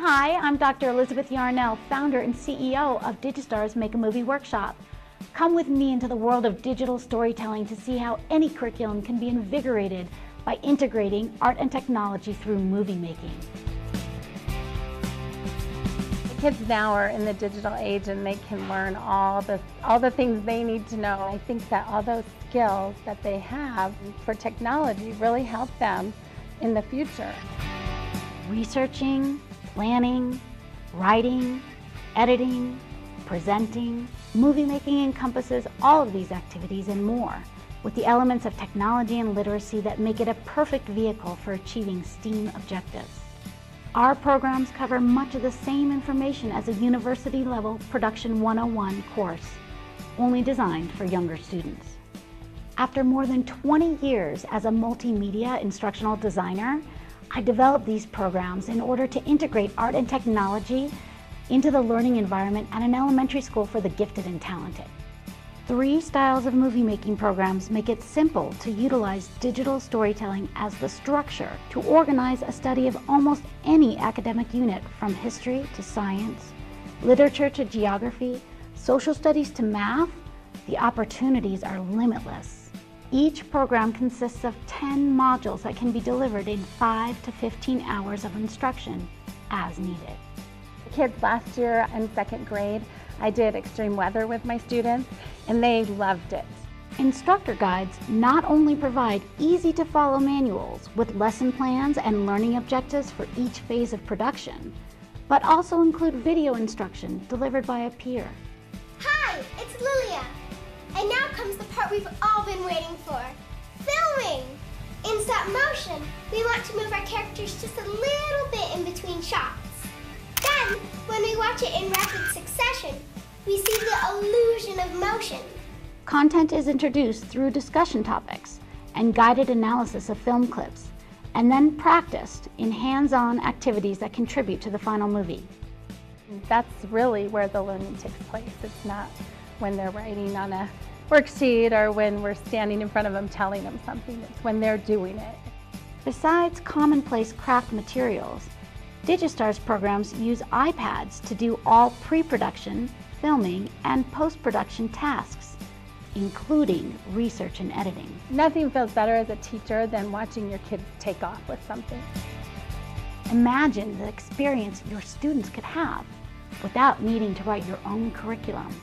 Hi, I'm Dr. Elizabeth Yarnell, founder and CEO of Digistars Make a Movie Workshop. Come with me into the world of digital storytelling to see how any curriculum can be invigorated by integrating art and technology through movie making. The kids now are in the digital age and they can learn all the things they need to know. I think that all those skills that they have for technology really help them in the future. Researching, planning, writing, editing, presenting, movie making encompasses all of these activities and more, with the elements of technology and literacy that make it a perfect vehicle for achieving STEAM objectives. Our programs cover much of the same information as a university-level Production 101 course, only designed for younger students. After more than 20 years as a multimedia instructional designer, I developed these programs in order to integrate art and technology into the learning environment at an elementary school for the gifted and talented. 3 styles of movie making programs make it simple to utilize digital storytelling as the structure to organize a study of almost any academic unit, from history to science, literature to geography, social studies to math. The opportunities are limitless. Each program consists of 10 modules that can be delivered in 5 to 15 hours of instruction as needed. The kids last year in 2nd grade, I did extreme weather with my students and they loved it. Instructor guides not only provide easy to follow manuals with lesson plans and learning objectives for each phase of production, but also include video instruction delivered by a peer. Hi, it's Lilia. And now comes the part we've all been waiting for, filming! In stop motion, we want to move our characters just a little bit in between shots. Then, when we watch it in rapid succession, we see the illusion of motion. Content is introduced through discussion topics and guided analysis of film clips, and then practiced in hands-on activities that contribute to the final movie. That's really where the learning takes place. It's not when they're writing on a worksheet or when we're standing in front of them telling them something. It's when they're doing it. Besides commonplace craft materials, Digistars programs use iPads to do all pre-production, filming, and post-production tasks, including research and editing. Nothing feels better as a teacher than watching your kids take off with something. Imagine the experience your students could have without needing to write your own curriculum.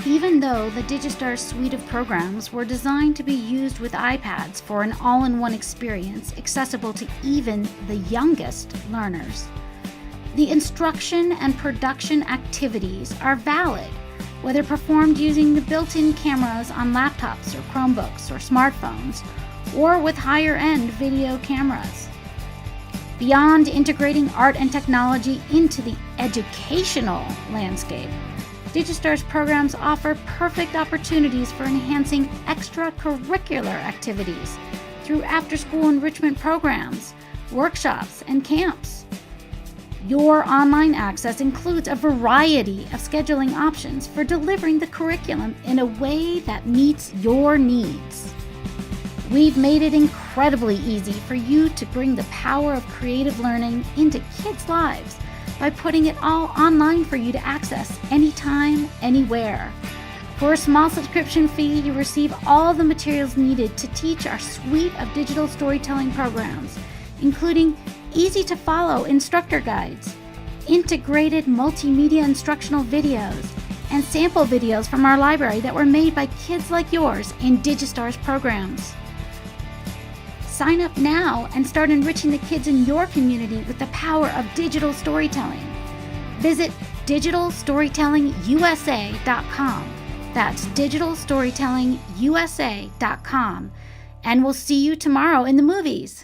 Even though the Digistars suite of programs were designed to be used with iPads for an all-in-one experience accessible to even the youngest learners, the instruction and production activities are valid, whether performed using the built-in cameras on laptops or Chromebooks or smartphones, or with higher-end video cameras. Beyond integrating art and technology into the educational landscape, Digistars programs offer perfect opportunities for enhancing extracurricular activities through after-school enrichment programs, workshops, and camps. Your online access includes a variety of scheduling options for delivering the curriculum in a way that meets your needs. We've made it incredibly easy for you to bring the power of creative learning into kids' lives by putting it all online for you to access anytime, anywhere. For a small subscription fee, you receive all the materials needed to teach our suite of digital storytelling programs, including easy-to-follow instructor guides, integrated multimedia instructional videos, and sample videos from our library that were made by kids like yours in Digistars programs. Sign up now and start enriching the kids in your community with the power of digital storytelling. Visit digitalstorytellingusa.com. That's digitalstorytellingusa.com. And we'll see you tomorrow in the movies.